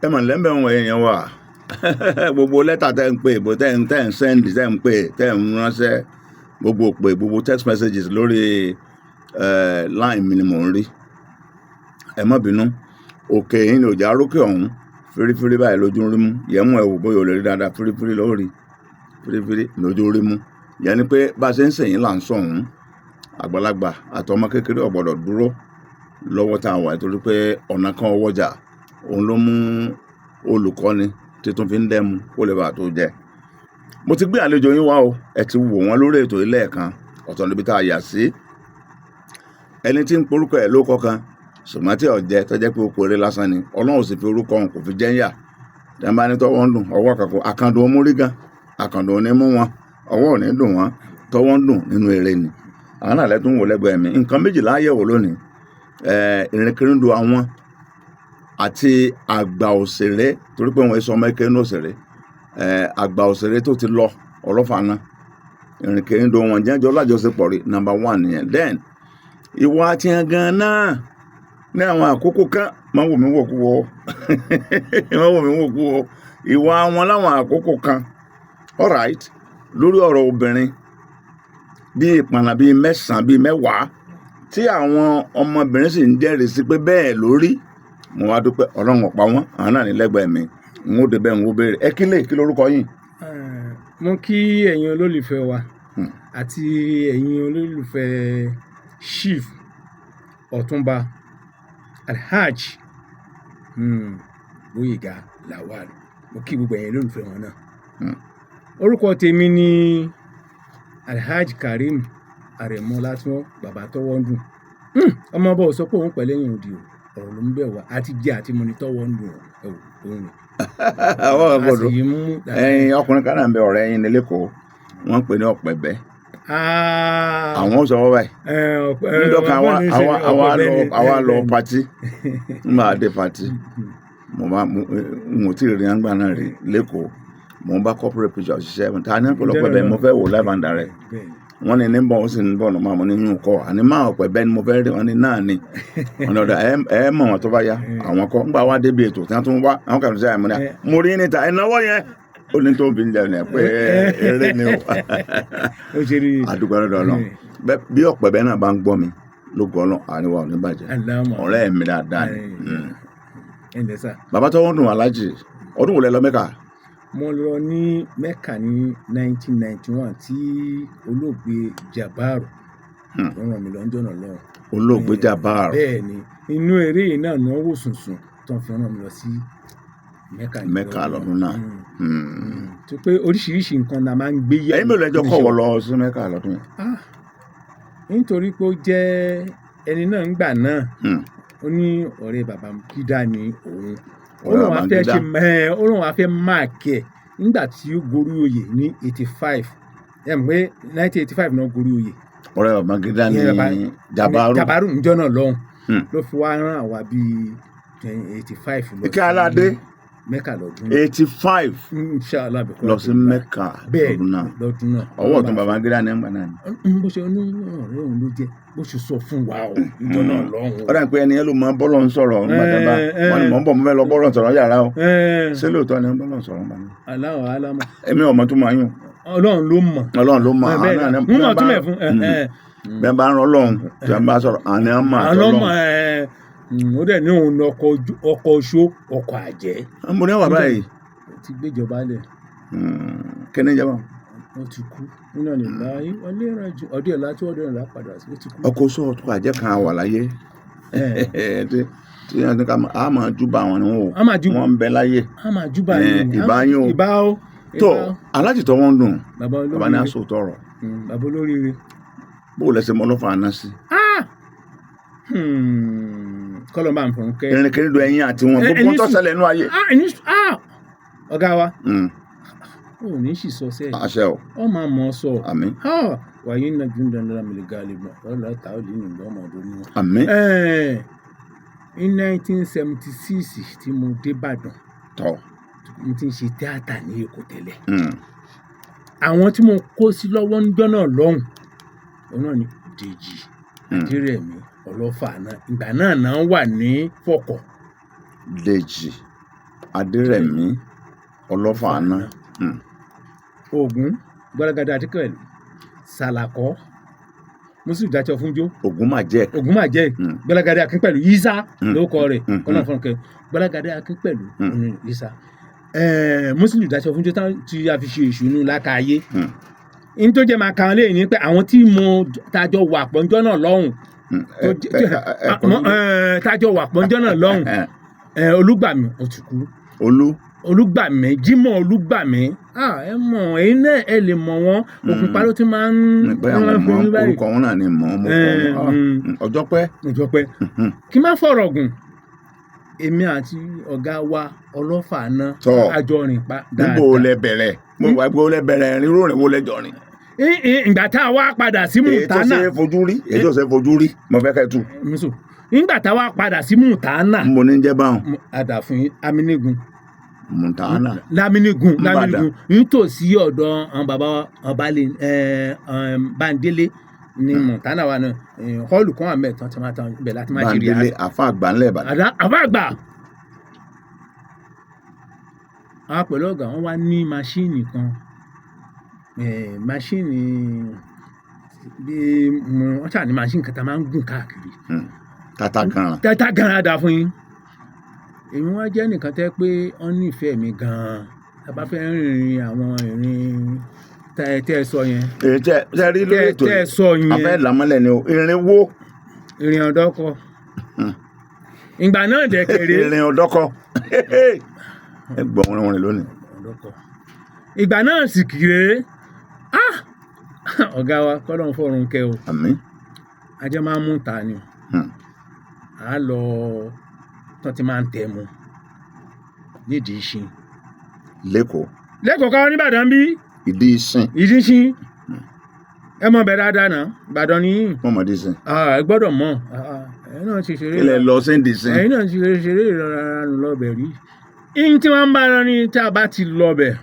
ẹ mọ̀ lẹ́m̀bẹ̀ wọn èèyàn wà gbogbo lẹ́tà tẹ́ ń pè bó tẹ́ ń sẹ́ndì tẹ́ ń pè tẹ́ ń ránṣẹ́ gbogbo text messages lórí line mi ni mò ń rí ẹ má bínú òkè yìí ni òjá rókè ọ̀hún fírífírí báyìí lójú rí mú yẹmú ẹ wò bóyá ò lè rí dáadáa fírífírí lórí fírífírí lójú rí mú yẹn ni pé bá a ṣe ń sèyìn là ń sọ̀hún àgbàlagbà àtọmọ kékeré ò gbọ́dọ̀ dúró lọ́wọ́ tá a wà nítorí pé ọ̀nà kan ọwọ́jà òun ló mú olùkọ́ni títún fi ń dẹ́mu kó lè bàa tó jẹ. mo ti gbé àlejò yín wá o ẹ ti wò wọ́n lórí ètò ilé ẹ̀kan ọ̀tọ̀ níbi tá a yà sí ẹni tí ń porúkọ ẹ̀ ló kọ̀ọ̀kan ṣùgbọ́n tí ọ̀jẹ́ tó jẹ́ pé ó péré lásán ni ọlọ́run sì fi orúkọ òun kò fi jẹ́ ń yà tẹ́nbà ní tọ́wọ́ ń dùn ọwọ́ kankan àkàndùn omúrí gan àkàndùn òní mú wọn ọwọ́ òní dùn wọn tọ́wọ́ ń dùn nínú eré ni àwọn náà lẹ́tún wò lẹ́gbẹ̀ẹ́ mi nǹkan méjìlá yẹ̀wò lónìí ìrìnkèrindò àwọn àti àgbà òṣèré torí pé wọ́n sọ ọmọ ẹkẹ ní òṣèré àgbà òṣèré tó ti lọ ọlọ́fààná ìrìnkèrindò wọn jẹ́jọ́ lájọṣepọ̀ rí number 1 nìyẹn then ìwà àti ẹ̀gàn náà ní àwọn àkókò kan máa wò mí wò kú wọ́ ìwà wọn láwọn àkókò kan alright lórí ọ̀rọ̀ obìnrin bí ìpànà bíi 9 bíi 10 tí àwọn ọmọbìnrin sì ń jẹ́rìí sí pé bẹ́ẹ̀ lórí mo wá dúpẹ́ ọlọ́run ọ̀pá wọn àwọn náà ní lẹ́gbẹ̀ẹ́ mi n ó débẹ̀ n ó béèrè ẹ kí lórúkọ yín. mo kí ẹ̀yin olólùfẹ́ wa àti ẹ̀yin olólùfẹ́ chief ọ̀túnba alhaj Gbóyèga Lawal mo kí gbogbo ẹ̀yin olólùfẹ́ wọn náà. orúkọ tèmi ni alhaj Karim Arẹ̀mọ Látúnwọ́ bàbá tọwọ́ ń dùn ọmọ ọba ò sọ pé òun pẹ̀lú ẹ̀yìn òdì o ọ̀rọ̀ ló ń bẹ̀ wá àti jẹ́ àti mo ní tọwọ́ ń dùn ẹ̀wò òun ni. àwọn ọgbọdọ ẹyin ọkùnrin kan náà ń bẹ ọ̀rẹ́ yín ní lẹ́kọ̀ọ́ wọ́n ń pè ní Ọ̀pẹ̀bẹ́ àwọn sọ wọ́n báyìí nídọ̀kan àwa lọ pati nígbà dé pati mo ti rí àgbà náà rí lẹ́kọ̀ọ́ mo bá corporate picture ṣiṣẹ́ ta ní Ọ̀pẹ̀bẹ́ mo fẹ́ wò live and direct wọ́n ní ní bọ̀ ó sì ń bọ̀ lọ́mọ àwọn nínú kọ́ àní máa Ọ̀pẹ̀bẹ́ ni mo fẹ́ rí wọn ní náà ni ọ̀nà ọ̀dà ẹ mọ̀ wọn tó bá yá àwọn kọ́ ńgbà wá débi ètò tí wọ́n tún wá àwọn kàdùn sí àìmọ́ ní mo rí níta ìnáwó yẹn ó ní tó ń fi ń jẹun ẹ̀ pé eré ni ó àdúgbò lọ́dọ̀ Ọlọ́run bí Ọ̀pẹ̀bẹ́ náà bá ń gbọ́ mi ló gbọ́ Ọlọ́run àríwá ò ní bàjẹ́ ọ̀rẹ́ mi dáadáa ni. bàbá tó wọ́n dùn alájì ọdún wo lẹ lọ Mẹ́kà. mo lọ ní Mẹ́kà ní 1991 tí olóògbé Jabaru tó ràn mí lọ́jọ́ náà lọ́wọ́. olóògbé Jabaru. bẹ́ẹ̀ ni inú eré yìí náà náà wò sùnsùn tó ń fi ràn mí lọ sí Mẹ́kà lọ́dún náà. tó pé oríṣiríṣi nǹkan la máa ń gbé yẹ̀. ẹ̀yin mélòó lẹ́jọ́ kọ̀ wọ́ lọ sí Mẹ́kà lọ́dún yẹn. nítorí pé ó jẹ́ ẹni náà ń gbà náà ó ní ọ̀rẹ́ bàbá Gídá ni òun olóhùn wa fẹ́ máàkì ẹ̀ nígbà tí ó gorí oyè ní 85 ẹ̀ mọ̀ pé 1985 náà gorí oyè. ọ̀rẹ́ bàbá Gídá ní Jabaru níjọ́ náà lọ́hùn ló fi wá rán àwa bíi 85 lọ. ike aládé Mẹ́kà lọ́dún 85 inshallah lọ sí Mẹ́kà lọ́dún náà. ọwọ́ ọ̀tún bàbá Gídá ní ẹgbàá náà ni. bó ṣe ní ọ̀rẹ́ òun ló jẹ́ bó ṣe sọ fún wa o níjọ́ náà lọ́hùn. ó dà pé ẹni yẹn ló máa bọ́lọ̀ ń sọ̀rọ̀ nígbàdàbà wọn ni mò ń bọ̀ mo fẹ́ lọ bọ́lọ̀ sọ̀rọ̀ yàrá o ṣé lóòótọ́ ni bọ́lọ̀ sọ̀rọ̀ ń bá mi. Allahu alámọ̀. èmi ò mọ̀ tó máa yùn. Ọlọ́run ló mọ̀. Ọlọ́run ló mọ̀ múmọ̀ tún mẹ̀ fún. bẹ́ẹ̀ bá ń rán Ọlọ́run tí wọ́n bá sọ̀rọ̀ àní á mà tọ́lọ́run. ó dẹ̀ ní òun ọkọ̀ oṣó ọkọ̀ àjẹ́. mo ní wà báyìí. ti gbéjọba lẹ̀. kí ni ìjọba. ó ti kú nínú ìlàyé ọlẹ́rànjú ọdún ìlà tí ọdún ìlà padà sí ó ti kú. ọkọ̀ oṣó ọkọ̀ àjẹ́ kan wà láyé tí a máa júbà wọn ni wọn ń bẹ láyé. a máa júbà ìbáyún ìbá o. tó alájì tó wọ́n ń dùn bàbá ní aṣọ tọrọ. bàbá olóríire. bó o lẹsẹ mọ lọfà àná sí. kọlọ máa ń fọn kẹ. ìrìnkèrindò ẹ̀yin àti wọn gbogbo tó ṣẹlẹ̀ nínú ayé. ọ̀gá wa ò ní sì sọ sẹ́yìn. àṣẹ o. ọ máa mọ̀ ọ́ sọ. àmín. wàyí náà jù ń dáná lámìlẹ̀ gaàlì gbọ̀n ọ̀là táwọn lè ní ìgbọ́n ọmọdé ní wọn. àmín. ní 1976 tí mo dé Ìbàdàn. tọ́ mo ti ń ṣe tíátà ní Èkó tẹ́lẹ̀. àwọn tí mo kó sí lọ́wọ́ níjọ́ náà lọ́hùn òun náà ni Dèjì Adérẹ̀mí Ọlọ́fà náà ìgbà náà wà ní Fọ̀kọ̀. Dèjì Adérẹ̀mí Ọlọ́fààná. Ògún Gbọ́lágadé Akínpẹ̀lú Sàlàkọ́ Musiliu Dáṣọfúnjó Ògúnmájẹ̀. Gbọ́lágadé Akínpẹ̀lú Yísà lórúkọ rẹ̀ kọ́nà fúnkẹ́ Gbọ́lágadé Akínpẹ̀lú Yísà Musiliu Dáṣọfúnjó tí a fi ṣe ìṣúnú lákàáyé ní tó jẹ́ máa kàn lé ní pé àwọn tí mo tajọ wà pọ́njọ́ náà lọ́hùn Olúgbàmí Òtùkú Olúgbàmí Jímọ̀ Olúgbàmí ẹ mọ̀ ẹ̀yin náà ẹ lè mọ̀ wọ́n Ògùnpa ló ti máa ń orúkọ wọn náà ni mọ̀ ọjọ́ pẹ́ kí n má fọ̀rọ̀ gùn èmi àti ọ̀gá wa Ọlọ́fààná àjọrìn pa dáadáa. níbo lẹ bẹ̀rẹ̀ rírò rìn wo lẹjọ rìn. ìgbà tá a wá padà sí Mùtánà èyí tó ṣe fojú rí mo fẹ́ kẹ́ tu. nígbà tá a wá padà sí Mùtánà. mo ní jẹ́ báwọn. àdàfin Amínígun. Mùtánà. Lámínígun nítòsí ọ̀dọ̀ àwọn bàbá ọbalẹ̀ Bándélé ní Mùtánà wa náà họ́ọ̀lù kan àmì ẹ̀tàn tí wọ́n tán ibẹ̀ láti máa ṣe rí Bándélé àfa àgbà ńlẹ̀ Ìbàdàn. àfa àgbà. àwọn pẹ̀lú ọ̀gá wọn wá ní máṣíìnì kan máṣíìnì bíi wọ́n ṣáà ní máṣíìnì kan tá a máa ń gùn káàkiri. tata gan-an dà fún yín. èmi wá jẹ́ nìkan tẹ́ pé wọ́n nífẹ̀ẹ́ mi gan-an tá a bá fẹ́ rìnrìn àwọn ìrìn tẹ́ ẹ sọ yẹn. tẹ́ rí lórí ètò tẹ́ ẹ sọ yẹn. afẹ́ làmọ́lẹ̀ ni o ìrìn wo. ìrìn ọ̀dọ́kọ. ìgbà náà dẹ̀kẹ̀rẹ́. ìrìn ọ̀dọ́kọ. ẹ gbọ́ wọn rìn lónìí. ìgbà náà sì kéré ọ̀gá wa kọ́lọ́n fọ̀run kẹ́ o. àmín. ajá máa ń mú ta ni a lọ tó ti máa ń tẹ̀ mu nídìí ìṣin. lẹ́kọ̀ọ́ káwọn nìbàdàn bí. ìdí ìṣin. ẹ mọ̀ bẹ́ẹ̀ dáadáa náà Ìbàdàn ni. wọ́n mọ̀ dí ìṣin. ẹ gbọ́dọ̀ mọ̀ ẹ̀yin náà ti ṣeré. ilẹ̀ lọ sí ìdí ìṣin. ẹ̀yin náà ti ṣeré ìrora lọ́bẹ̀ rí. ihun tí wọ́n ń bá lọ ní tí a bá ti lọ́bẹ̀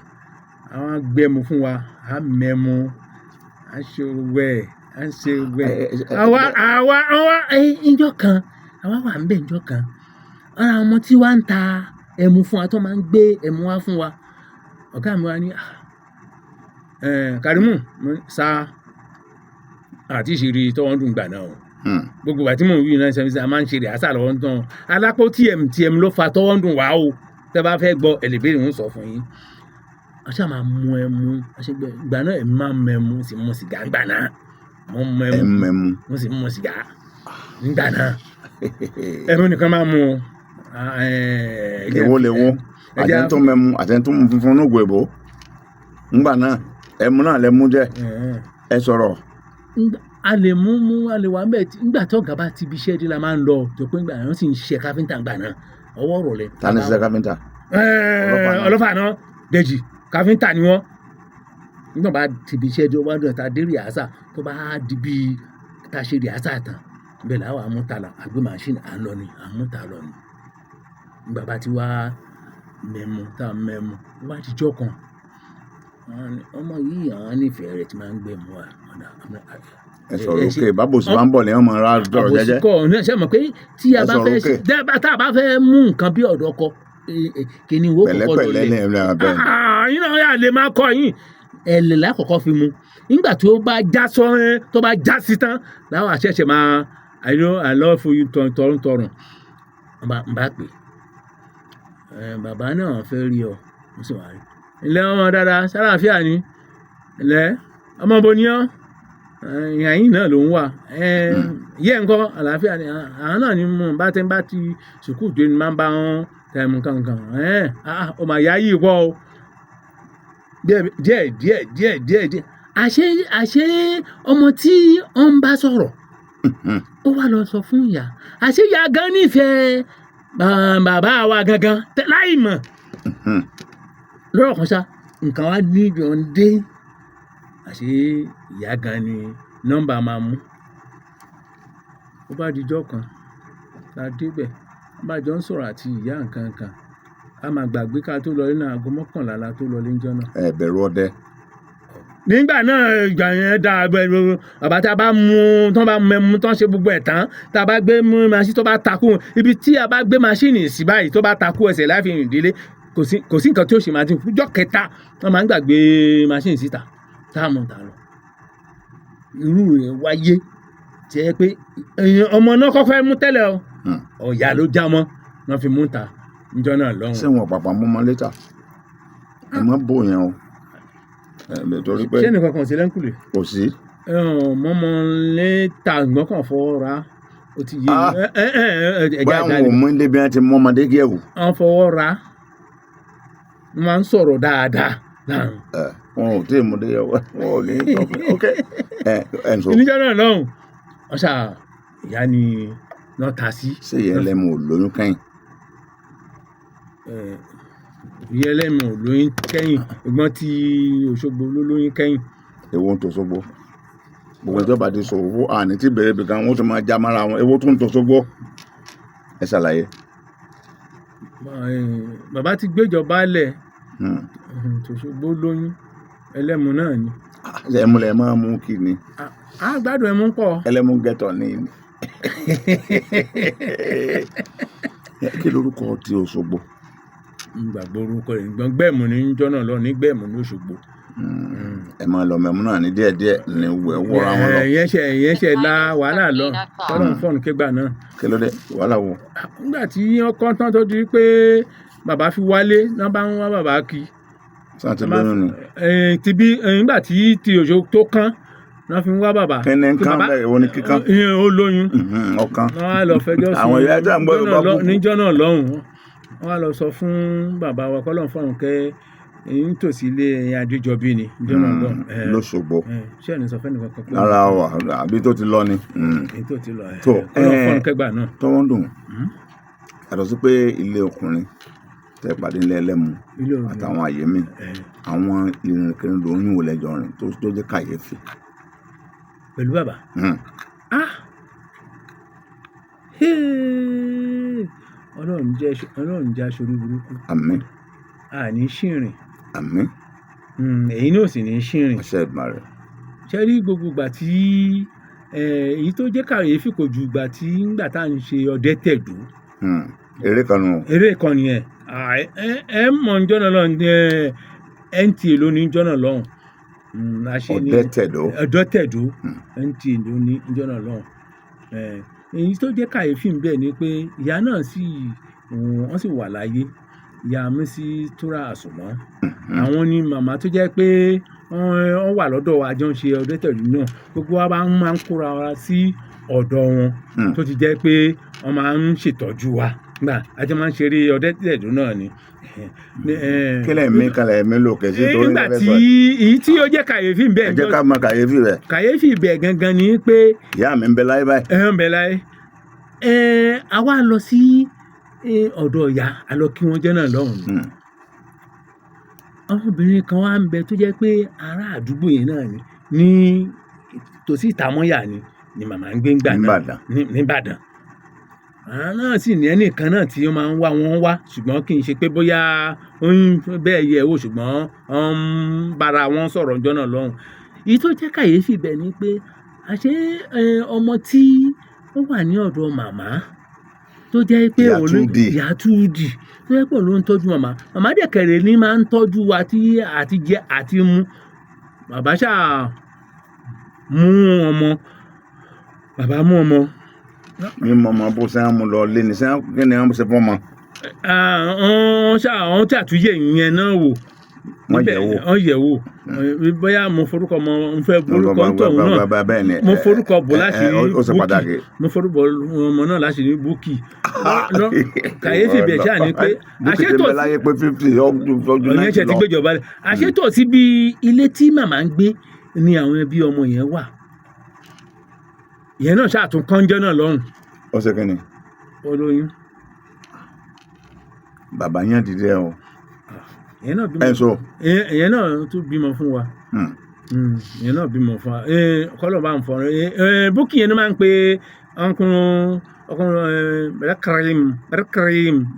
àwọn gbẹ̀mú fún wa á mẹ́mu á ṣe wẹ̀ àwa ìjọ kan àwa wà ń bẹ̀ ìjọ kan ara ọmọ tí wàá ń ta ẹmu fún wa tó máa ń gbé ẹmu wá fún wa ọ̀gá mi wá ní Kàrímù sa àti ìṣeré tọ́wọ́n dùn gbà náà o gbogbo àti mò ń wí náà ṣe a máa ń ṣe rè àṣà lọ́wọ́ ń tán alápò tm ló fa tọ́wọ́n dùn wá o tẹ́ bá fẹ́ gbọ́ ẹ̀lẹ́bẹ̀rẹ̀ ń sọ fún yín aṣá máa mú ẹmu ìgbà náà ẹ̀mí máa mẹ́mu sì mú sìgá ńgbà náà mo mẹ́mu mo sì mú sìgá ńgbà náà ẹmu nìkan máa mú léwó àtẹ̀ntún mẹ́mu àtẹ̀ntún funfun ní ògbó ńgbà náà ẹmu náà lẹ́mu jẹ́ ẹ sọ̀rọ̀. a lè wà ń bẹ̀ nígbà tí ọ̀gá bá ti ibi iṣẹ́ dé la máa ń lọ tó pé ńgbà náà wọ́n sì ń ṣe káfíńtà ńgbà náà ọwọ́ rọ̀ lẹ̀. ta ni ṣiṣẹ́ káfíńtà. Ọlọ́fààná Dèjì káfíńtà ni wọ́n nígbà bá ti ibi iṣẹ́ dé wọ́n dọ̀ ta dé rìhásà tó bá di bí ta ṣe rìhásà tán bẹ́ẹ̀ làwọn àmútalà àgbé màṣíìnì à ń lọ ni àmúta lọ ni nígbà bá ti wá mẹ́mu tá a mẹ́mu wá ti jọ́ kan ọmọ yìí àwọn nífẹ̀ẹ́ rẹ̀ ti máa ń gbẹ̀mú wa. ẹ sọ̀rọ̀ òkè bábòsí bá ń bọ̀ lẹ́yìn ọmọ ara dọ̀rọ̀ jẹ́jẹ́. àbòsí kọ́ ọ̀nà ṣe mọ̀ pé tí a bá fẹ́ tá a bá fẹ́ mú nǹkan bí ọ̀dọ́ kọ kìíní wo kọ́kọ́ lọ lẹ̀ yín náà yà lè máa kọ́ yín ẹ̀lẹ̀ lákọ̀ọ́kọ́ fi mu nígbà tó bá já sọ́rẹ́ tó bá já sí tán láwọn àṣẹ̀ṣẹ̀ máa àlọ́ fún yín tọrùn n bá pè bàbá náà fẹ́ rí ọ mo sì wá rí ilẹ̀ ọmọ dáadáa sálàáfíà ni ilẹ̀ ọmọ bo ni ọ́ ìyá yín náà ló ń wà yẹ́ ńkọ́ àlàáfíà ni àwọn náà ni mo bá ti sùkúù tó ní máa ń bá wọn tẹ̀mù kankan ó mà yá yìí pọ̀ o díẹ̀ àṣé ọmọ tí ó ń bá sọ̀rọ̀ ó wá lọ sọ fún ìyá àṣé ìyá gan nífẹ̀ẹ́ bàbá wa gangan láì mọ̀ lọ́rọ̀ kan ṣá nǹkan wá ní ibi ọ̀hún dé àṣé ìyá gan ni nọ́mbà máa mú ó bá dijọ́ kan la débẹ̀ wọ́n bá jọ ń sọ̀rọ̀ àti ìyá nǹkan kan a máa gbàgbé ká tó lọ nínú aago 11 la tó lọ lẹ́jọ́ náà. ẹ bẹ̀rù ọdẹ. nígbà náà ìgbà yẹn dáa bàbá tá a bá mú tán bá mẹ́mú tán ṣe gbogbo ẹ̀ tán tá a bá gbé maṣíìnì tó bá takú ibi tí a bá gbé maṣíìnì sí báyìí tó bá takú ẹsẹ̀ láì fi rìn délé kò sí nǹkan tí ó ṣe machine ọjọ́ kẹta wọ́n máa ń gbàgbé machine síta táàmù tà lọ irú rẹ̀ wáyé tí ẹ pé ọmọ náà kọ́kọ́ mú tẹ́lẹ̀ o ọ̀yà ló já mọ́ wọ́n fi mú ta níjọ́ náà lọ́hùn. ṣé wọn pàpà mú ọmọ létà ẹ má bò yẹn o torí pé ṣé nìkan kan sí lẹ́ńkùlé kò sí. mọ́mọ́ létà gbọ́n kàn fọwọ́ ra ó ti yé báyà wọn ò mú ilé bí wọn ti mú ọmọdé kí ẹ wò. wọ́n fọwọ́ ra wọ́n máa ń sọ̀rọ̀ dáadáa láàrin. wọn ò tí ì mú dé yẹ wọn ò ní tọ́ ok ẹ n sọ. níjọ́ náà lọ́hùn ọ̀ṣà ìyá ni náà ta sí. ṣé ìyẹn lẹ́mu ò lóyún kẹ́yìn. ìyẹn lẹ́mu ò lóyún kẹ́yìn ẹ̀gbọ́n tí Òṣogbo ló lóyún kẹ́yìn. èwo ń tó Òṣogbo gbogbo ìjọba ti sọ owó àní tí bẹ̀rẹ̀ bìkan wọ́n tún máa já mára wọn èwo tó ń tó Òṣogbo ẹ ṣàlàyé. bàbá ti gbéjọba lẹ̀ tòṣogbo lóyún ẹlẹ́mu náà ni. ẹmu lẹ máa mú kí ni. a gbádùn ẹmu pọ̀. ẹlẹ́mu gẹ́tọ̀ ni. kí lorúkọ ti Òṣogbo. gbàgbọ́ orúkọ rẹ̀ gbọ́n gbẹ̀mù ní jọ́nà lọ ní gbẹ̀mù ní Òṣogbo. ẹ máa lọ mẹ́mú náà ní díẹ̀díẹ̀ ní wọ́ra wọn lọ. ìyẹn ṣe la wàhálà lọ tọ́lọ̀ ń fọ́ọ̀nù kégbà náà. kí ló dé wàhálà wo. nígbà tí wọ́n kọ́ tán tó di pé bàbá fi wálé náà bá ń wá bàbá kí. sáà ti lóyún ni. tibí nígbà tí ti Òṣogbo tó kán náà fi ń wá bàbá. kẹ́ni ń kán bẹ́ẹ̀ wo ni kíkan. ó lóyún. ọkàn. wọ́n á lọ fẹjọ́ sí àwọn ìyá ẹja ń gbọ́ yorùbá kú. níjọ́ náà lọ́hùn wọ́n á lọ sọ fún bàbá wa kọ́lọ́n fọ́ọ̀rùn kẹ́ nítòsí ilé Adéjọbí ni níjọ́ náà lọ́hùn. lóṣogbo. ṣé ẹni sọ fẹ́ni kankan pé. ara wa àbí tó ti lọ ni. èyí tó ti lọ tó kọ́lọ́n fọ́ọ̀rùn kẹ́gbà náà. tọ́wọ́ ń dùn yàtọ̀ sí pé ilé ọkùnrin tẹ pàdé ilé ẹlẹ́mu àtàwọn àyè mi àwọn ìrìnkìrìn lóyún wò lẹ́jọ́ rìn tó jẹ́ kàyéfì. pẹ̀lú bàbá. Ọlọ́run jẹ́ aṣorí burúkú. àmín. àní ṣìrìn. àmín. èyí náà sì ní ṣìrìn. àṣẹ ìgbà rẹ̀. ṣe rí gbogbo ìgbà tí èyí tó jẹ́ kàyéfì kò ju ìgbà tí ńgbà tá à ń ṣe ọdẹ tẹ̀dú. eré kan nù. eré kan nìyẹn ẹ mọ̀ ní jọ́nà lọ́hùn NTA ló ní jọ́nà lọ́hùn. ọdẹ tẹ̀dó. ọdẹ tẹ̀dó NTA ló ní jọ́nà lọ́hùn. èyí tó jẹ́ kàyéfì ń bẹ̀ ni pé ìyá náà wọ́n sì wà láyé ìyá mi sí túra àsùnmọ́. àwọn ni màmá tó jẹ́ pé wọ́n wà lọ́dọ̀ wa jọ ń ṣe ọdẹ tẹ̀dó náà gbogbo wa máa ń kóra wa sí ọ̀dọ̀ wọn tó ti jẹ́ pé wọ́n máa ń ṣètọ́jú wa gbà àti máa ń ṣeré ọdẹ tẹ̀dó náà ni. kílẹ̀ mi kalẹ̀ mi lò kẹ́sí torí nígbà tí èyí tí ó jẹ́ kàyéfì bẹ́ẹ̀. ẹ jẹ́ ká mọ kàyéfì rẹ̀. kàyéfì bẹ́ẹ̀ gangan ni pé. ìyá mi ń bẹ láyé báyìí. ń bẹ láyé. a wá lọ sí ọ̀dọ̀ ìyá a lọ kí wọ́n jẹ́ náà lọ́hùn-ún. ọmọbìnrin kan wá ń bẹ tó jẹ́ pé ará àdúgbò yẹn náà ní tòsí ìtàmọ́yà ni màmá ń gbé ń gbà náà nìbàdàn. àwọn náà sì ní ẹnìkan náà tí wọ́n máa ń wá wọn wá ṣùgbọ́n kì í ṣe pé bóyá ó ń bẹ́ẹ̀ yẹ wò ṣùgbọ́n wọ́n ń bára wọn sọ̀rọ̀ ọjọ́ náà lọ́hùn. èyí tó jẹ́ kàyéfì bẹ̀ ni pé àṣé ọmọ tí ó wà ní ọ̀dọ̀ màmá tó jẹ́ pé ìyá túdì tó jẹ́ pé òun ló ń tọ́jú màmá dẹ̀kẹ̀rẹ̀ ní máa ń tọ́jú àti jẹ àti mu. bàbá ṣáà mú ọmọ mi mọ ọmọ bó ṣe ń mú lọ lé ní sẹ́yìn kí ni wọ́n ṣe fún ọmọ. àwọn tí àtúnyẹ yẹn náà wò wọ́n yẹ̀ wò bóyá mo forúkọ ọmọ n fẹ́ forúkọ tóun náà mo forúkọ bò láti rí búkì mo forúkọ ọmọ náà láti rí búkì kàyéfì bẹ̀ ṣáà ni pé àṣetò ọ̀yẹ́ ṣe ti gbéjọba rẹ̀ àṣetò síbi ilé tí màmá ń gbé ni àwọn ẹbí ọmọ yẹn wà. ìyẹn náà ṣàtún kánjọ́ náà lọ́rùn. ọ̀sẹ̀ kìíní. olóyún. bàbá yẹn dìde o. ìyẹn náà bímọ. ẹ̀sọ́. ìyẹn náà tún bímọ fún wa. ìyẹn náà bímọ fún wa. kọ́lọ̀ bá ń fọ búkì yẹn ló máa ń pe ọkùnrin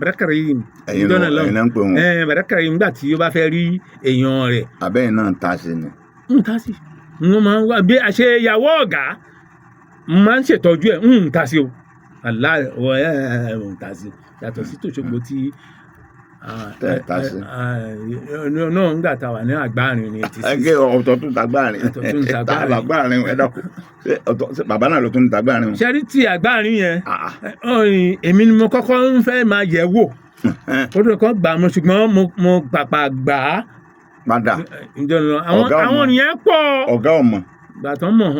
Bàdákàrìm. ẹ̀yin náà ń pè wọ́n. Bàdákàrìm nígbà tí ó bá fẹ́ rí èèyàn rẹ̀. àbẹ́yìn náà ń ta sí ni. ń ta sí. wọ́n máa ń wá bí àṣẹ ìyàwó ọ̀gá máa ń ṣètọ́jú ẹ̀ ń ta sí o ń ta sí yàtọ̀ sí tòṣogbo tí tẹ́ ẹ̀ ta sí. náà nígbà tá a wà ní àgbáàrin ní 86. ẹgbẹ́ ọ̀tọ̀ tún tàgbáàrin Ọ̀tọ̀ tún tàgbáàrin. tàgbáàrin ẹ dákun ṣé bàbá náà ló tún tàgbáàrin. ṣẹ́rí tí àgbáàrin yẹn Ah. èmi ni mo kọ́kọ́ ń fẹ́ máa yẹ̀ wò ó tó kọ́ gbà mo ṣùgbọ́n mo pàpà gbà á padà ìjọba Ọ̀gá ọmọ. àwọn nìyẹn pọ̀ ọ̀gá ọmọ. gbà tán mọ̀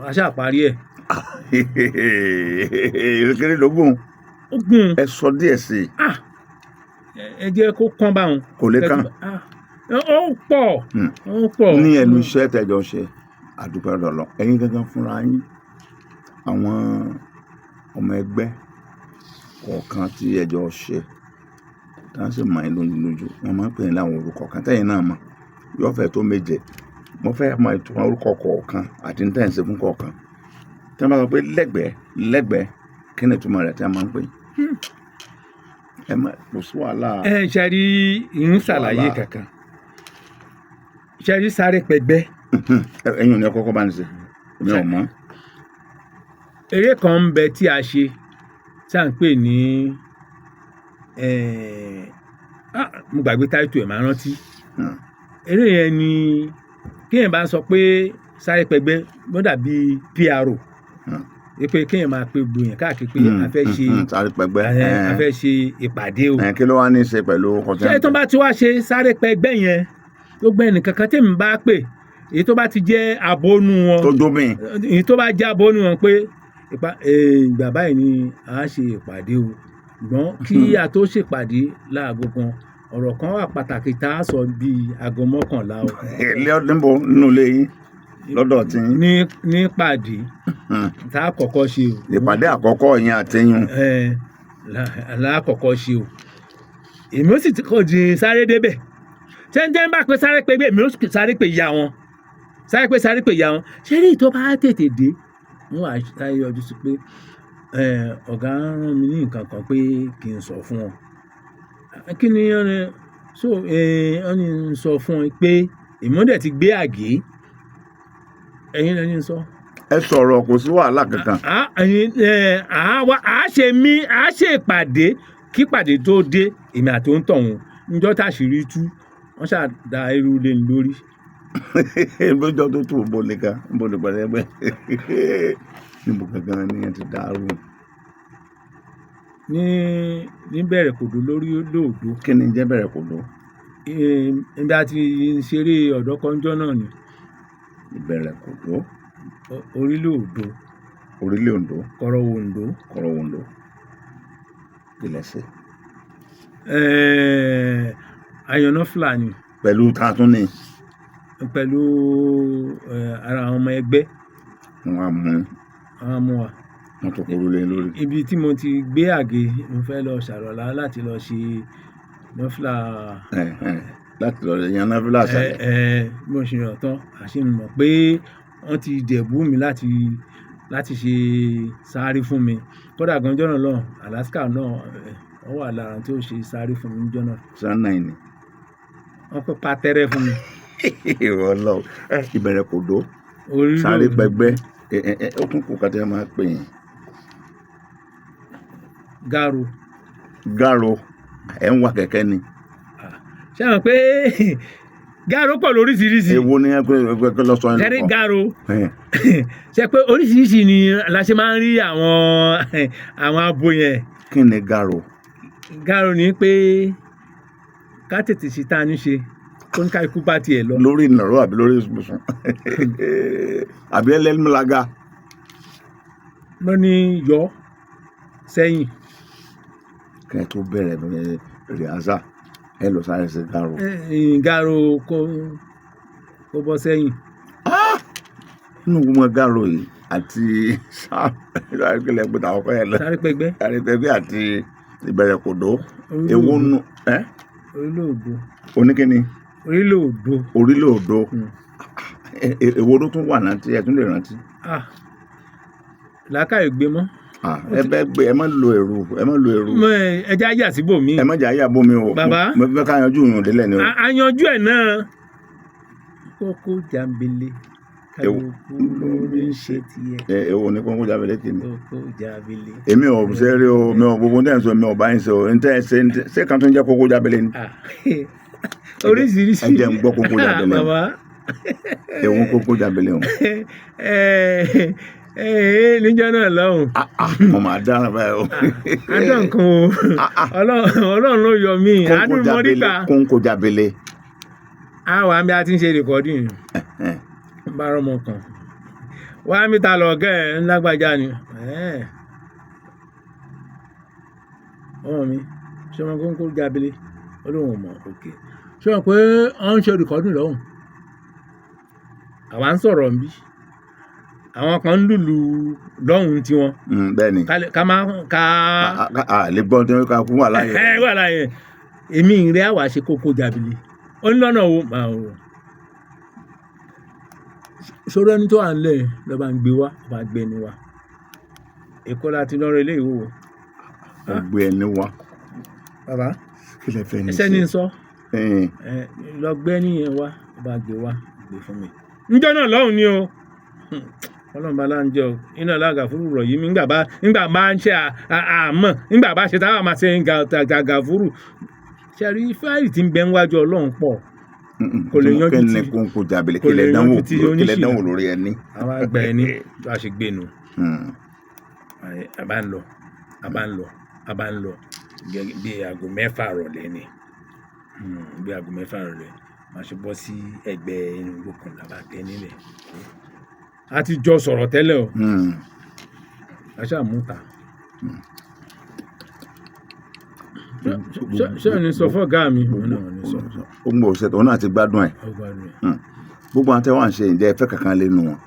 aṣáàparí ẹ̀ ìrékéré lógún ó gùn ẹ sọ díẹ̀ sí i. ẹ jẹ́ kó kán báwọn. Kò lè kán. ó pọ̀ ó pọ̀. ní ẹnu iṣẹ́ tẹ́jọ ṣe àdúpẹ́ lọ́lọ́ ẹ̀yin gangan fúnra yín àwọn ọmọ ẹgbẹ́ kọ̀ọ̀kan tí ẹjọ́ ṣe tá a sì mọ ẹ lójú wọn máa ń pè ní láwọn orúkọ kan tẹ́yìn náà mọ̀ yóò fẹ́ tó méje mo fẹ́ mọ ìtumọ̀ orúkọ kọ̀ọ̀kan àti ní tẹ́yìn ṣe fún kọ̀ọ̀kan tí wọ́n bá sọ pé lẹ́gbẹ̀ẹ́ kí ni ìtumọ̀ rẹ̀ tí a máa ń pè ẹ má kò sí wàhálà. ẹ ṣe rí ìhun ṣàlàyé kankan ṣe rí sáré pẹgbẹ́. ẹ̀yin ò ní ọkọ̀ bá ń ṣe mi ò mọ̀. eré kan ń bẹ tí a ṣe tí à ń pè ní mo gbàgbé táìtù ẹ̀ máa rántí eré yẹn ni kéèyàn bá sọ pé sáré pẹgbẹ́ ló dàbí PRO pé kéèyàn máa pe gbòyàn káàkiri pé a fẹ́ ṣe sáré pẹgbẹ́ a fẹ́ ṣe ìpàdé o. kí ló wá ní í ṣe pẹ̀lú ọkọ̀ ṣé tó bá ti wá ṣe sáré pẹgbẹ́ yẹn gbogbo ẹnìkan kan tèmi bá pè èyí tó bá ti jẹ́ abónú wọn tó jóbìn èyí tó bá jẹ́ abónú wọn pé ìgbà báyìí ni a ṣe ìpàdé o ṣùgbọ́n kí a tó ṣèpàdé láago kan ọ̀rọ̀ kan wà pàtàkì tá a sọ bíi aago 11 o. ilé ọdún bò nínú ilé yín lọ́dọ̀ tí ní pàdé tá a kọ́kọ́ ṣe o. ìpàdé àkọ́kọ́ yẹn àtẹ̀yìn. lákọ̀ọ́kọ́ ṣe o èmi ó sì kò di sáré débẹ̀ tẹ́ńtẹ́ bá pe sáré pé èmi ó sáré pé ìyá wọn sáré pé ìyá wọn ṣé rí tó bá tètè dé wọn wà sáré yọjú sí pé ọ̀gá rán mi ní nǹkan kan pé kí n sọ fún ọ kí ni wọ́n ní sọ fún ọ pé èmi ó dẹ̀ ti gbé àgé ẹ̀yin lẹ́ni sọ. ẹ sọ̀rọ̀ kò sí wàhálà kankan. a ṣe ìpàdé kí ìpàdé tó dé èmi àti òun tọ̀hún níjọ́ táṣìírí tú wọ́n ṣàdá irú lé ní lórí. lójọ́ tó tù bó nìkan bó ní pẹ̀lú ẹgbẹ́ níbo gangan ni ẹ ti dàrú. ní bẹ̀rẹ̀ kòdó lórí lóòdó. kí ni jẹ́ bẹ̀rẹ̀ kòdó. nígbà tí ṣeré ọ̀dọ́ kanjọ́ náà ni. ìbẹ̀rẹ̀ kòdó. orílẹ̀ Oǹdó. orílẹ̀ Oǹdó. kọ̀rọ̀ Oǹdó. kọ̀rọ̀ Oǹdó. ilẹ̀ sí. àyànná Fúlàní. pẹ̀lú tààtún ni. pẹ̀lú ara àwọn ọmọ ẹgbẹ́. wọn á mú. àwọn mú wa. wọn tó kúrú lé lórí. ibi tí mo ti gbé àgé mo fẹ́ lọ ṣàrọ̀lá láti lọ ṣe nọ́fìlà. láti lọ yan nọ́fìlà ṣàlẹ̀. mo ṣe yàn tán àṣé mo mọ̀ pé wọ́n ti dẹ̀bú mi láti ṣe sáré fún mi kódà gan jọ́nà lọ́hùn Alaska náà wọ́n wà lára tí ó ṣe sáré fún mi jọ́nà. sanai ni. wọ́n pẹ́ patẹ́rẹ́ fún mi. ìwọ lọ ìbẹ̀rẹ̀ kòdó sáré pẹgbẹ́ ó tún kù kàtẹ́ máa pè yín. Garo ẹ̀ ń wa kẹ̀kẹ́ ni. ṣé àwọn pé Garo pọ̀ lóríṣiríṣi. èwo ni ẹ pé lọ sọ ẹ lọ. ṣẹ́rí Garo ṣe pé oríṣiríṣi ni la ṣe máa ń rí àwọn abo yẹn. kí ni Garo. Garo ni pé ká tètè ṣe tá a ní ṣe kó ní ká ikú bá tiẹ̀ lọ. lórí ìnàró àbí lórí ìbùsùn àbí ẹlẹ́mìlága. wọ́n ní yọ sẹ́yìn. kẹ́ ẹ tó bẹ̀rẹ̀ rìhásà ẹ lọ sáré sí Garo. Garo kó bọ́ sẹ́yìn. inú gbọmọ Garo yìí àti sáré pẹ̀lẹ́ àwọn fẹ́ẹ́ lọ. sáré pẹgbẹ́ àti ìbẹ̀rẹ̀ kòdó. èwo nù. orílẹ̀ Oǹdó. oníkíni. orílẹ̀ Oǹdó. èwo ló tún wà náà tí ẹ tún lè rántí. làákàyè gbé mọ́. ẹ má lo èrò. ẹja yà síbò mí. ẹ má jà yà bómi o. bàbá mo fẹ́ ká yanjú ìrùn délẹ̀ ni o. a yanjú ẹ̀ náà. kókó jàǹbélé kálukú lórí ń ṣe tiẹ̀. èwo ni kókó jábélé tèmi. Kókó jábélé. èmi ò sẹ́rí o mi ò gbogbo tẹ́ ń sọ mi ò bá yín sọ n tẹ́ ṣe kan tó ń jẹ́ kókó jábélé ni. Oríṣiríṣi. ẹ jẹ́ ń gbọ́ kókó jábélé o. bàbá. èwo kókó jábélé o. níjọ́ náà lọ́hùn. mo máa dára báyìí o. adán kan o ọlọ́run ló yọ mí àánú mọ́ríkà. kókó jábélé. àwa bí a ti ń ṣe rìkọ́dìn bá rọmọ kan wá mi ta lọ gẹ́ ẹ̀ ńlágbájá ni ọmọ mi ṣé wọn kókó jábélé olóhùn ọmọ òkè ṣé wọn pé wọn ń ṣe rìkọ́dìn lọ́hùn àwa ń sọ̀rọ̀ ń bí àwọn kan ń lùlù lọ́hùn tiwọn. bẹ́ẹ̀ni ká má ká. lè gbọ́ tí wọ́n ká kú wà láàyè. wà láàyè èmi ìrẹ́ àwa ṣe kókó jábélé ó ní lọ́nà wo máa wò ṣòro ẹni tó wà ń lẹ̀ lọ́ba ń gbé wá ọba gbé ẹni wá èkó láti lọ́rọ̀ ilé ìwò. ó gbé ẹni wá. bàbá kí lè fẹ́ ní ẹsẹ̀ ní sọ lọ gbé nìyẹn wá ọba gbé wá gbé fún mi. níjọ́ náà lọ́hùn ni o ọlọ́run bá láǹjẹ o iná alága fúrú rọ̀ yìí mi nígbà bá ń ṣe àmọ́ nígbà bá ṣe táwọn máa ṣe gàgà fúrú ṣẹ́rí fáìlì tí ń bẹ níwájú ọlọ́run pọ̀ kò lè yanjú tí kò jábélé kí lè dánwò lórí ẹni. àwọn àgbà ẹni tó a ṣe gbé nu a bá ń lọ bí aago mẹ́fà rọ̀lẹ́ ni bí aago mẹ́fà rọ̀lẹ́ máa ṣe bọ́ sí ẹgbẹ́ inú igbó kan làbá tẹ nílẹ̀ a ti jọ sọ̀rọ̀ tẹ́lẹ̀ o a ṣáà mú ta. ṣé ò ní sọ fọ́gá mi òun náà ní sọ. ó ń gbọ́ òṣèlú òun náà ti gbádùn ẹ̀. gbogbo àwọn tẹ́wọ́n ṣe ǹjẹ́ ẹ fẹ́ kankan lé nu wọn.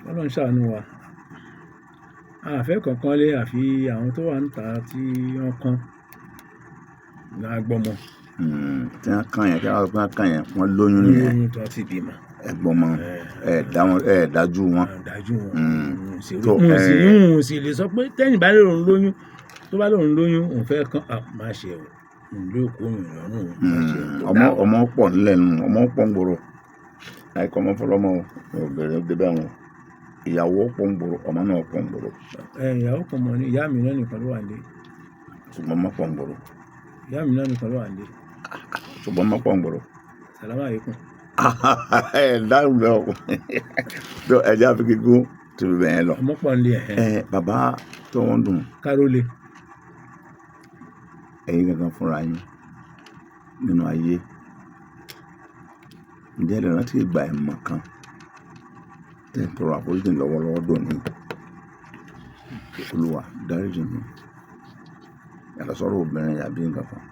ọlọ́run ṣàánú wa àfẹ́ kankan lé àfi àwọn tó wà ń ta tí wọ́n kán lágbọ́mọ. tí wọ́n kàn yẹn tí wọ́n kàn yẹn wọ́n lóyún nìyẹn. lóyún tó ti bímọ. ẹ̀gbọ́mọ dájú wọn. dájú wọn. n ò sì lè sọ pé tẹ́yìn bá lóun lóyún tó bá lóun lóyún òun fẹ́ kán má ṣe o ìlú èkó ìrọ̀rùn má ṣe o. ọmọ pọ̀ nílẹ̀ nù ọmọ pọ̀ ń gbòòrò àìkọ́ ọmọ fọlọ́mọ obìnrin débẹ̀ wọn ìyàwó pọ̀ ń gbòòrò ọmọ náà pọ̀ ń gbòòrò. ìyàwó kan mọ̀ ní ìyá mi náà nìkan ló wà ní. ṣùgbọ́n ọmọ pọ̀ ń gbòòrò. ìyá mi náà nìkan ló wà ní. ṣùgbọ́n ọmọ pọ̀ ń gbòòrò. sàlámà àlékún. dáhùn lọ ẹja fi kíkún tìbí bẹ́ẹ̀ lọ. ọmọ pọ̀ ń lé bàbá tó wọ́n dùn. kárólé. ẹ̀yin gangan fúnra yín nínú ayé ǹjẹ́ lè rántí ìgbà ẹ̀mọ̀ kan tẹ̀ ń tọrọ àforíjì lọ́wọ́lọ́wọ́ dòní Olúwa dáríjì mi yàtọ̀ sọ́rọ̀ obìnrin yàbí nǹkan kan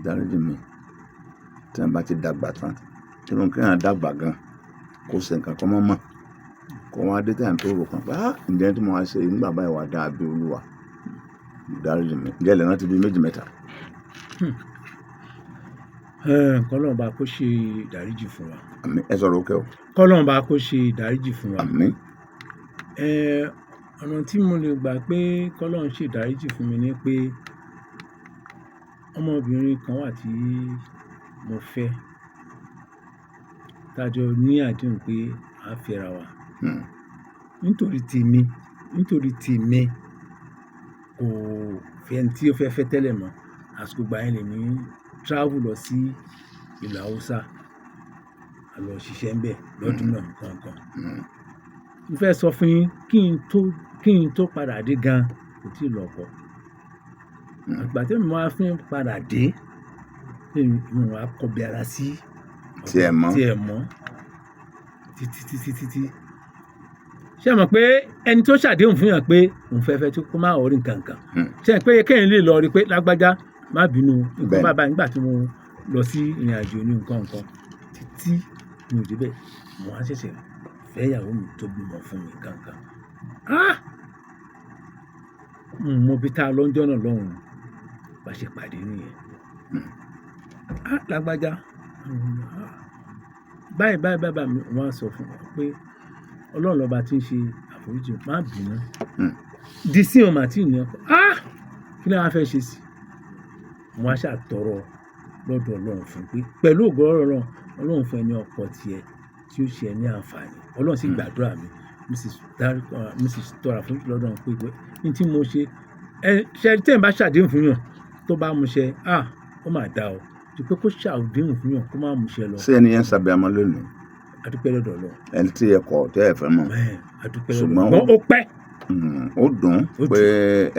dáríjì mi tí wọ́n bá ti dàgbà tán tí wọ́n kéèyàn dàgbà gan kó ṣe nǹkan kan mọ́ kó wọn adé tẹ̀ ń tó rò kan pé ǹjẹ́ tí mo wá ṣe nígbà báyìí wà dáa bí Olúwa dáríjì mi ǹjẹ́ lè rántí bí méjì mẹ́ta. kọ́lọ́n bá kó ṣe ìdáríjì fún wa. àmín ẹ sọ̀rọ̀ òkè o. kọ́lọ́n bá kó ṣe ìdáríjì fún wa. àmín. ọ̀nà tí mo lè gbà pé kọ́lọ́n ṣe ìdáríjì fún mi ni pé ọmọbìnrin kan wà tí mo fẹ́ tájọ ní àdéhùn pé a fẹ́ra wa. nítorí tèmi kò fẹ́ ẹni tí ó fẹ́ fẹ́ tẹ́lẹ̀ mọ́ àsìkò gbà yẹn lè ní travel lọ sí ìlú Haúsá a lọ ṣiṣẹ́ ń bẹ̀ lọ́dún náà kankan. mo fẹ́ sọ fún yín kí n tó padà dé gan kò tí ì lọ́kọ. àgbà tí mo máa fi padà dé mo wá kọbi ara sí tí ẹ mọ̀ títí. ṣé ẹ mọ̀ pé ẹni tó ṣàdéhùn fún yàn pé òun fẹ́ tó kó má orí nǹkan ṣé ẹ pé kéèyàn lè lọ rí i pé lágbájá má bínú nǹkan bàbá nígbà tí mo lọ sí ìrìn àjò ní nǹkan títí mi ò débẹ̀ mo wá ṣẹ̀ṣẹ̀ fẹ́ ìyàwó mi tó bímọ fún mi kankan. mo bí tá a lọ́jọ́ náà lọ́hùn bá ṣe pàdé nìyẹn. lágbájá báyìí mi wọ́n á sọ fún wa pé ọlọ́run lọ́ba tí ń ṣe àforíjì má bínú di sí ọmọ àti ìyẹn kí ni wọ́n fẹ́ ṣe sí wọ́n á ṣàtọrọ lọ́dọ̀ ọlọ́run fún pé pẹ̀lú ògo ọlọ́run Ọlọ́run fún ẹ ní ọkọ tiẹ̀ tí ó ṣe ẹ ní àǹfààní. Ọlọ́run sì gbàdúrà mi. Mo sì tọrọ àforíjì lọ́dọ̀ Ọlọ́run pé ní tí mo ṣe ṣe tí ẹ̀ bá ṣàdéhùn fún yàn tó bá mú ṣẹ ó mà dá o ju pé kó ṣàdéhùn fún yàn kó má mú ṣẹ lọ. ṣé ẹni yẹn ń ṣàbíamọ lónìí? Adúpẹ́ lọ́dọ̀ Ọlọ́run. ẹni tí ẹ kọ̀ tẹ́ ẹ fẹ́ mọ̀. Adúpẹ́ lọ́dọ̀ ṣùgbọ́n Ọlọ́run. Ó pẹ́. ó dùn pé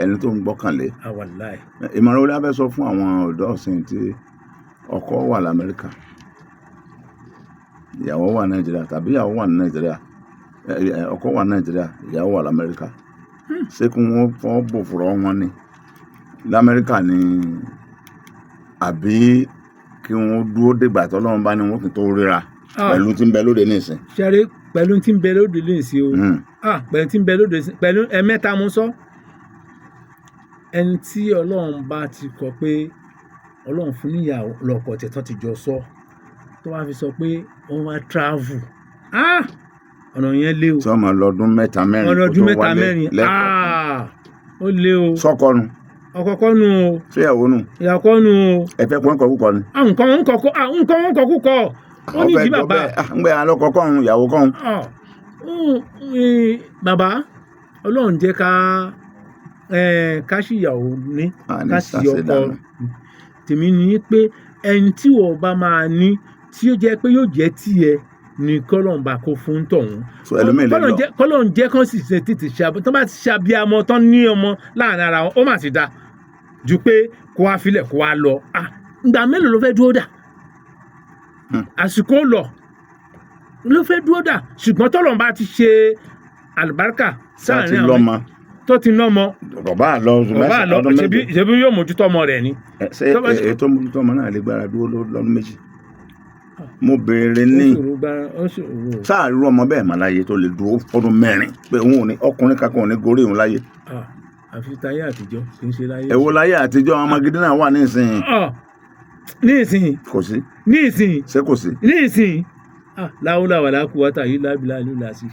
ẹni tó ń gbọ́kànlé. Wàláì. ìmọ̀ràn orí abẹ́ sọ fún àwọn ọ̀dọ́ ọ̀sìn tí ọkọ wà l'Amẹ́ríkà, ìyàwó wà Nàìjíríà, tàbí ìyàwó wà ní Nàìjíríà, ọkọ wà Nàìjíríà, ìyàwó wà l'Amẹ́ríkà. ṣé kí wọ́n fọ́ bò fúrọ́ wọn ni l'Amẹ́ríkà ni àbí kí wọ́n dúró dìgbà t'Ọlọ́run bá ní wọ́n kì í tó ríra pẹ̀lú tí ń bẹ lóde nísìn? ṣeré pẹ̀lú tí ń bẹ lóde nísìn o. Pẹ̀lú tí ń bẹ lóde pẹ̀lú ẹ̀mẹ́ta mo sọ. Ẹni tí Ọlọ́run bá ti kọ pé Ọlọ́run fún níyàwó lọ́kọ tẹ̀ tán ti jọ sọ tó wá fi sọ pé wọ́n wá travel ọ̀nà yẹn lé o. tí wọ́n máa lọ ọdún mẹ́ta mẹ́rin ọ̀nà ọdún mẹ́ta mẹ́rin ó lé o. sọ́kọ́nu. ọkọ̀kọ́ nu o. ṣé ìyàwó nu. ìyàwó nu o. ẹ fẹ́ kọ́ kúkọ ni. nǹkan wọn kọ̀ kúkọ. ó ní ìdí bàbá. ń gbé alọ́kọ̀ kọ́hún ìyàwó kọ́hún. bàbá Ọlọ́run jẹ́ ká sí ìyàwó ní ká sí ọkọ. Tèmi ni pé ẹni tí wọ́n bá máa ní tí ó jẹ́ pé yóò jẹ́ tiẹ̀ ni kọ́lọ́n bá kó fún tọ̀hún. kọ́lọ́n jẹ́ kán sì ṣe tètè tó bá ti ṣàbíamọ tán ní ọmọ láàrin ara wọn ó mà ti da ju pé kó wá filẹ̀ kó wá lọ. ìgbà mélòó ló fẹ́ dúró dà? àsìkò ló fẹ́ dúró dà ṣùgbọ́n tọ́lọ́n bá ti ṣe àlùbáríkà sáàrin àwọn tó ti ná ọmọ. bàbá àlọ ọdún méjì. ṣebí yóò mójútó ọmọ rẹ̀ ni. ṣé ètò mójútó ọmọ náà lè gbára dúró lọ́dún méjì? mo béèrè ní sáàrú ọmọ bẹ́ẹ̀ mà láyé tó lè dúró fọdún mẹ́rin pé òun ò ní ọkùnrin kankan ò ní gorí òun láyé. àfi táyé àtijọ́ kì í ṣe láyé. èwo láyé àtijọ́ ọmọ gidi náà wà nísìnyí. nísìnyí. kò sí. nísìnyí. ṣé kò sí. nísìnyí. láwùlà wà lákù wátà yìí lábìlà ìlú làásì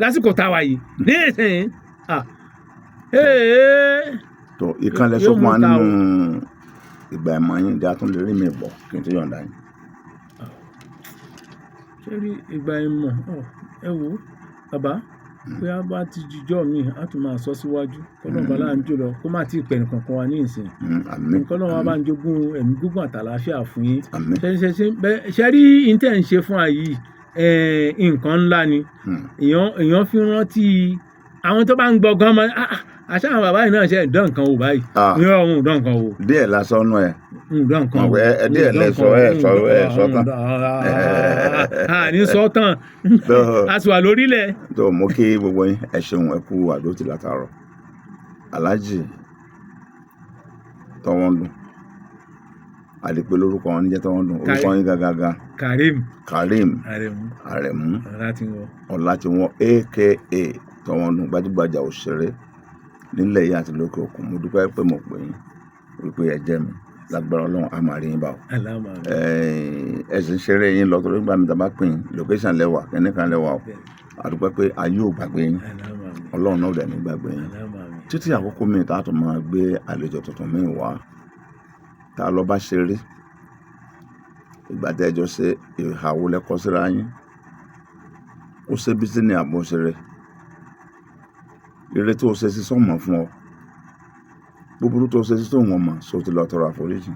lásìkò táwa yìí nísìnyí. tó ìkànnì sọ fún wa nínú ìgbà ẹ̀mọ́ yín ìdí àtúndì rí mi bọ̀ kí n tó yọ̀ǹda yín. rí ìgbà ìmọ̀ ẹ wò bàbá pé a bá ti jíjọ́ mi a tún máa sọ síwájú kọ́lọ́ọ̀bá láàánú lọ kó má tí ì pẹ̀lú kankan wa ní ìsìn kọ́lọ́ọ̀bá bá ń jogún ẹ̀mí gígùn àtàlàáfíà fún yín ṣe rí intẹ́ ń ṣe fún ayé nǹkan ńlá ni èèyàn fi rántí àwọn tó bá ń gbọ́ gan mọ́ àṣà àwọn bàbá yìí náà ṣe dán nǹkan wò báyìí ní ọ̀hún dán nǹkan wò. díẹ̀ lásán nù ẹ̀. dán nǹkan wò. díẹ̀ lẹ́sọ̀ sọ tán. ní sọ tán a sì wà lórílẹ̀. tó mo kí gbogbo yín ẹ ṣeun ẹ kú àdótì látàárọ̀ Alhaji Tọwọ́ndún àdìpé lórúkọ wọn níjẹ́ Tọwọ́ndún orúkọ yín gàgàgà. Karim Aremu Ọlátiwọn aka Tọwọ́ndún gbajúgbajà òṣèré nílẹ̀ yìí àti lókè òkun. mo dúpẹ́ pé mo pè yín wípé ẹ jẹ́ mi lágbára Ọlọ́run a máa rí yín bá o. ẹ̀sìn ṣeré yín lọ torí gbà mí tá a bá pè yín location lẹ́wà kẹ́nìkan lẹ́wà o. a dúpẹ́ pé ayé ò gbàgbé yín Ọlọ́run náà dẹ̀ ní gbàgbé yín. títí àkókò mi tá a tún máa gbé àlejò tuntun mi wá tá a lọ bá ṣeré ìgbà tẹ́ ẹ jọ ṣe ìhàwó lẹ́kọ́ síra yín ó ṣe bí sí ní àbọ̀ ṣeré rere tó ṣe sí sọ́mọ̀ fún ọ búburú tó ṣe sí tó wọ́n mọ̀ so ti lọ tọrọ àforíjì.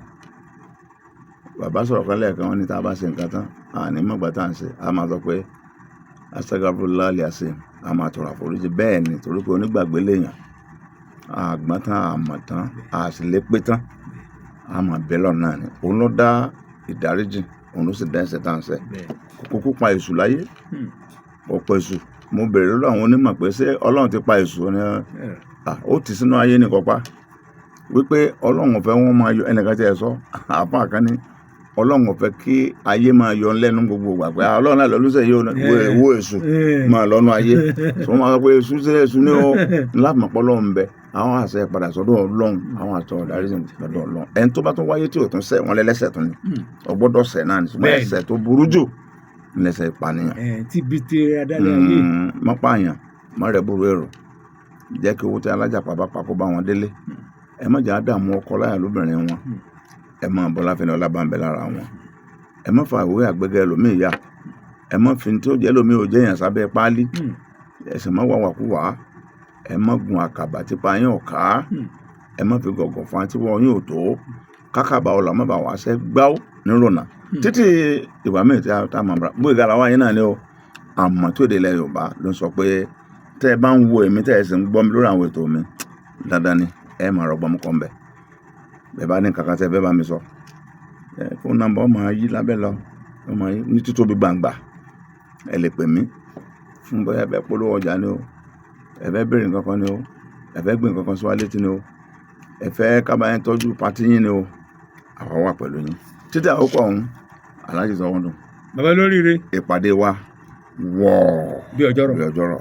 bàbá sọ̀rọ̀ kan lẹ́ẹ̀kan wọn ní tá a bá ṣe nǹkan tán àní mọ̀gbà tá à ń ṣe a máa sọ pé astagfirullah al-azim a máa tọrọ àforíjì bẹ́ẹ̀ ni torí pé onígbàgbé lèèyàn àgbọ̀n tán àmọ̀ tán àṣìlépé tán a máa bẹ́ lọ náà ni òun ló dá ìdáríjì òun ló sì dá ẹ̀ṣẹ̀ tá à ń ṣẹ̀ kókó pa èṣù láyé ọ̀pọ̀ èṣù mo bèrè lọ́dọ̀ àwọn onímọ̀ pé ṣé Ọlọ́run ti pa èṣù ni ó ti sínú ayé ní kọ́pá wípé Ọlọ́run ọ̀fẹ́ wọn máa yọ ẹnìkan tí ẹ sọ àpá kan ní Ọlọ́run ọ̀fẹ́ kí ayé máa yọ lẹ́nu gbogbo ìgbà pé Ọlọ́run náà lọ́lọ́sẹ̀ yóò wo èṣù máa lọ́nu ayé tí wọ́n máa sọ pé èṣù ṣe èṣù ní ó láàmú Ọlọ́run bẹ àwọn àṣẹ padà sọ́dọ̀ Ọlọ́run àwọn àtọ̀ ọ̀dáríjì sọ́dọ̀ Ọlọ́run ẹni tó bá tún wáyé tí ò tún ṣẹ̀ wọ́n lẹ́lẹ́ṣẹ̀ tún ni ọgbọ́dọ̀ ṣẹ̀ náà ní ṣùgbọ́n ẹ̀ṣẹ̀ tó burú jù lẹ́ṣẹ̀ ìpànìyàn. tí bí ti adájọ́ ayé. má pààyàn má rẹ̀ búrú èrò jẹ́ kí owó tí alájàpá bá papọ̀ bá wọn délé ẹ má jà á dààmú ọkọ láyà lóbìnrin wọn ẹ máa bọ́ láfẹ́ ní ọlábàmbẹ́ lára wọn ẹ má fa ìwé àgbẹ̀gẹ́ ẹlòmíì yá, ẹ má fi tí ó jẹ́ ẹlòmíì ò jẹ́yàn sábẹ́ páálí, ẹ sì má wàwàkúwà, ẹ má gun àkàbà tí pa yín ọ̀ká, ẹ má fi gọ̀gọ̀ fún àti wọ́n yín ò tó, kákàbà ọ̀la má bà wá sẹ́ gbáó nírònà títí ìwà míì tí a máa bá bóyá Galawa yín náà ni ó àmọ́ tó dé ilẹ̀ Yorùbá ló ń sọ pé tẹ́ ẹ bá ń wo èmi tẹ́ ẹ sì ń gbọ́ mi lórí àwọn ètò mi dandan ni ẹ máa rọgbọ́n mú kọ́ ń bẹ̀ bẹ́ẹ̀ bá ní kankan tẹ́ ẹ fẹ́ bá mi sọ fóònù nọ́mbà ọmọ yí lábẹ́ lọ ọmọ yí ní títóbi gbangba ẹ lè pè mí fún bóyá ẹ fẹ́ polówó ọjà ni o ẹ fẹ́ béèrè nǹkan kan ni o ẹ fẹ́ gbé nǹkan kan sí wa létí ni o ẹ fẹ́ kábàáyé tọ́jú pátí yín ni o àwa wà pẹ̀lú yín títí àkókò ọ̀hún Alhaji Sowóndùn bàbá lóríire ìpàdé wa wọ̀ bí ọjọ́rọ̀. bí ọjọ́rọ̀.